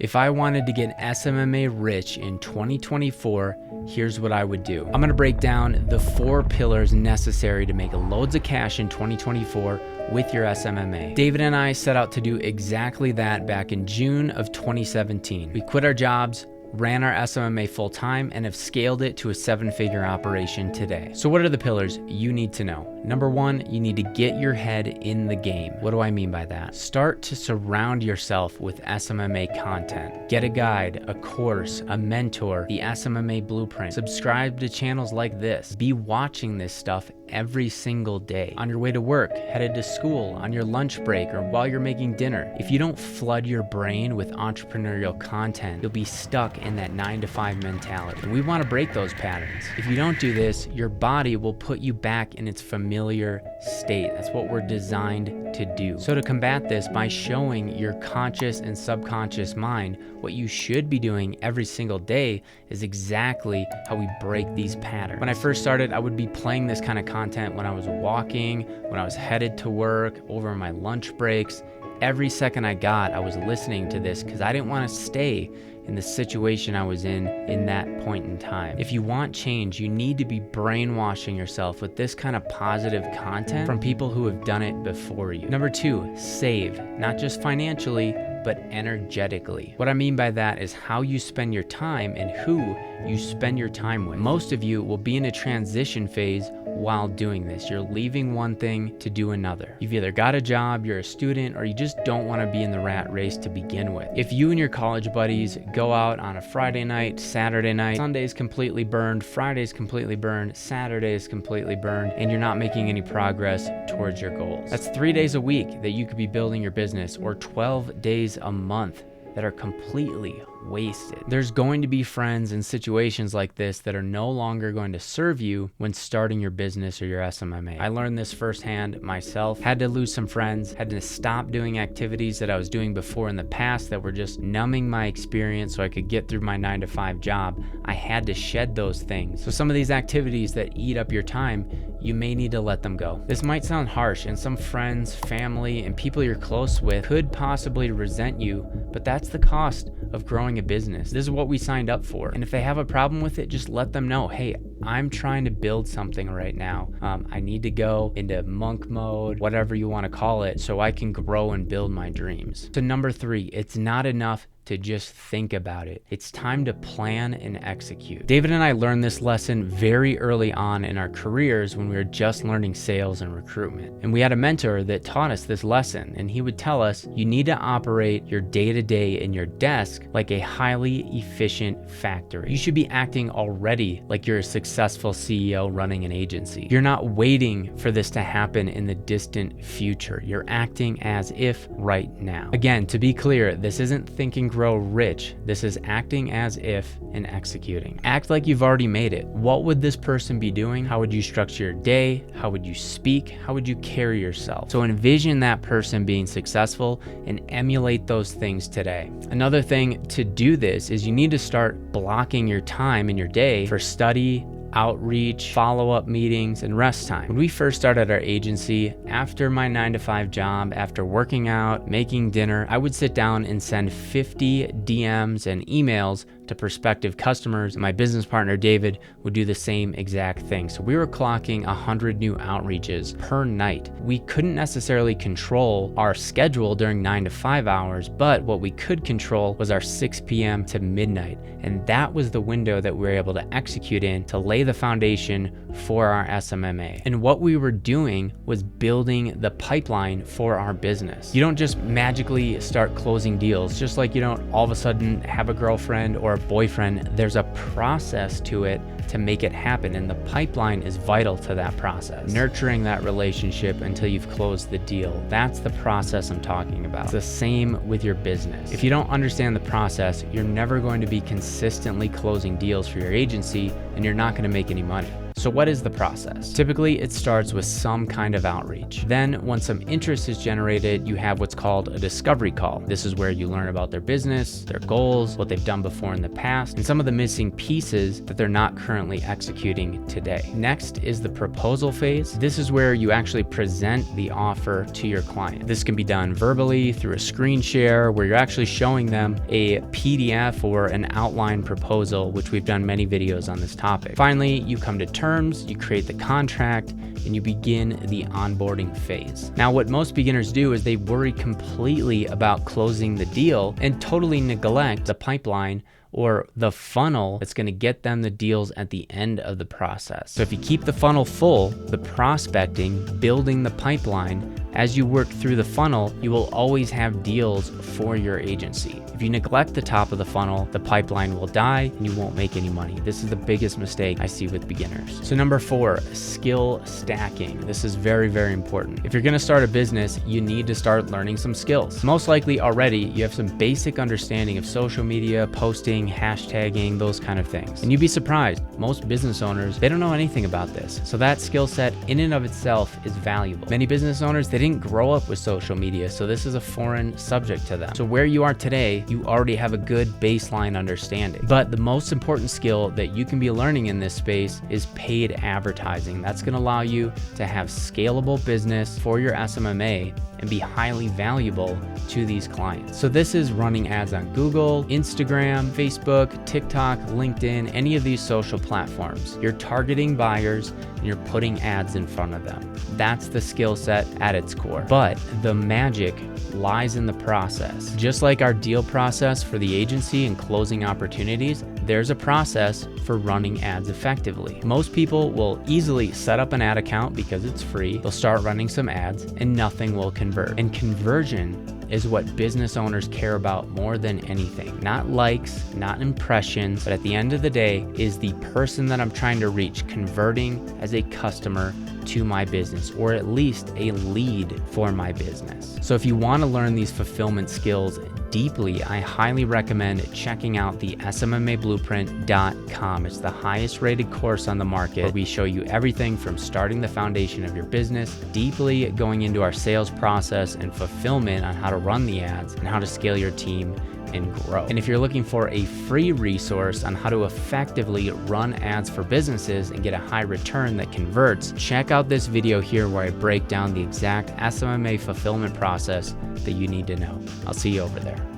If I wanted to get SMMA rich in 2024, here's what I would do. I'm gonna break down the 4 pillars necessary to make loads of cash in 2024 with your SMMA. David and I set out to do exactly that back in June of 2017. We quit our jobs, ran our SMMA full time, and have scaled it to a 7-figure operation today. So what are the pillars you need to know? Number 1, you need to get your head in the game. What do I mean by that? Start to surround yourself with SMMA content. Get a guide, a course, a mentor, the SMMA blueprint. Subscribe to channels like this. Be watching this stuff every single day. On your way to work, headed to school, on your lunch break, or while you're making dinner. If you don't flood your brain with entrepreneurial content, you'll be stuck in that 9-to-5 mentality. And we want to break those patterns. If you don't do this, your body will put you back in its familiar state. That's what we're designed to do. So to combat this, by showing your conscious and subconscious mind what you should be doing every single day is exactly how we break these patterns. When I first started, I would be playing this kind of content when I was walking, when I was headed to work, over my lunch breaks. Every second I got, I was listening to this because I didn't want to stay in the situation I was in that point in time. If you want change, you need to be brainwashing yourself with this kind of positive content from people who have done it before you. Number 2, save, not just financially, but energetically. What I mean by that is how you spend your time and who you spend your time with. Most of you will be in a transition phase while doing this. You're leaving one thing to do another. You've either got a job, you're a student, or you just don't want to be in the rat race to begin with. If you and your college buddies go out on a Friday night, Saturday night, Sunday's completely burned, Friday's completely burned, Saturday's completely burned, and you're not making any progress towards your goals. That's 3 days a week that you could be building your business, or 12 days a month that are completely wasted. There's going to be friends in situations like this that are no longer going to serve you when starting your business or your SMMA. I learned this firsthand myself. Had to lose some friends, had to stop doing activities that I was doing before in the past that were just numbing my experience so I could get through my 9-to-5 job. I had to shed those things. So some of these activities that eat up your time, you may need to let them go. This might sound harsh, and some friends, family, and people you're close with could possibly resent you, but that's the cost of growing a business. This is what we signed up for. And if they have a problem with it, just let them know, hey, I'm trying to build something right now. I need to go into monk mode, whatever you want to call it, so I can grow and build my dreams. So number 3, it's not enough to just think about it. It's time to plan and execute. David and I learned this lesson very early on in our careers when we were just learning sales and recruitment. And we had a mentor that taught us this lesson, and he would tell us, you need to operate your day-to-day in your desk like a highly efficient factory. You should be acting already like you're a successful CEO running an agency. You're not waiting for this to happen in the distant future. You're acting as if right now. Again, to be clear, this isn't thinking grow rich. This is acting as if and executing. Act like you've already made it. What would this person be doing? How would you structure your day? How would you speak? How would you carry yourself? So envision that person being successful and emulate those things today. Another thing to do this is you need to start blocking your time in your day for study, outreach, follow-up meetings, and rest time. When we first started our agency, after my 9-to-5 job, after working out, making dinner, I would sit down and send 50 DMs and emails to prospective customers. My business partner, David, would do the same exact thing. So we were clocking 100 new outreaches per night. We couldn't necessarily control our schedule during 9-to-5 hours, but what we could control was our 6 p.m. to midnight. And that was the window that we were able to execute in to lay the foundation for our SMMA. And what we were doing was building the pipeline for our business. You don't just magically start closing deals, just like you don't all of a sudden have a girlfriend or a boyfriend. There's a process to it to make it happen, and the pipeline is vital to that process. Nurturing that relationship until you've closed the deal. That's the process I'm talking about. It's the same with your business. If you don't understand the process, you're never going to be consistently closing deals for your agency, and you're not going to make any money. So what is the process? Typically, it starts with some kind of outreach. Then, once some interest is generated, you have what's called a discovery call. This is where you learn about their business, their goals, what they've done before in the past, and some of the missing pieces that they're not currently executing today. Next is the proposal phase. This is where you actually present the offer to your client. This can be done verbally through a screen share where you're actually showing them a PDF or an outline proposal, which we've done many videos on this topic. Finally, you come to terms, you create the contract, and you begin the onboarding phase. Now, what most beginners do is they worry completely about closing the deal and totally neglect the pipeline or the funnel that's going to get them the deals at the end of the process. So if you keep the funnel full, the prospecting, building the pipeline, as you work through the funnel, you will always have deals for your agency. If you neglect the top of the funnel, the pipeline will die and you won't make any money. This is the biggest mistake I see with beginners. So number 4, skill stacking. This is very, very important. If you're going to start a business, you need to start learning some skills. Most likely already you have some basic understanding of social media, posting, hashtagging, those kind of things. And you'd be surprised, most business owners, they don't know anything about this. So that skill set in and of itself is valuable. Many business owners, they didn't grow up with social media, so this is a foreign subject to them. So where you are today, you already have a good baseline understanding. But the most important skill that you can be learning in this space is paid advertising. That's going to allow you to have scalable business for your SMMA and be highly valuable to these clients. So this is running ads on Google, Instagram, Facebook, TikTok, LinkedIn, any of these social platforms. You're targeting buyers and you're putting ads in front of them. That's the skill set at its core. But the magic lies in the process. Just like our deal process for the agency and closing opportunities, there's a process for running ads effectively. Most people will easily set up an ad account because it's free. They'll start running some ads and nothing will convert. And conversion is what business owners care about more than anything. Not likes, not impressions, but at the end of the day is the person that I'm trying to reach converting as a customer to my business, or at least a lead for my business. So if you want to learn these fulfillment skills deeply, I highly recommend checking out the SMMABlueprint.com. It's the highest rated course on the market where we show you everything from starting the foundation of your business, deeply going into our sales process and fulfillment on how to run the ads and how to scale your team and grow. And if you're looking for a free resource on how to effectively run ads for businesses and get a high return that converts, check out this video here where I break down the exact SMMA fulfillment process that you need to know. I'll see you over there.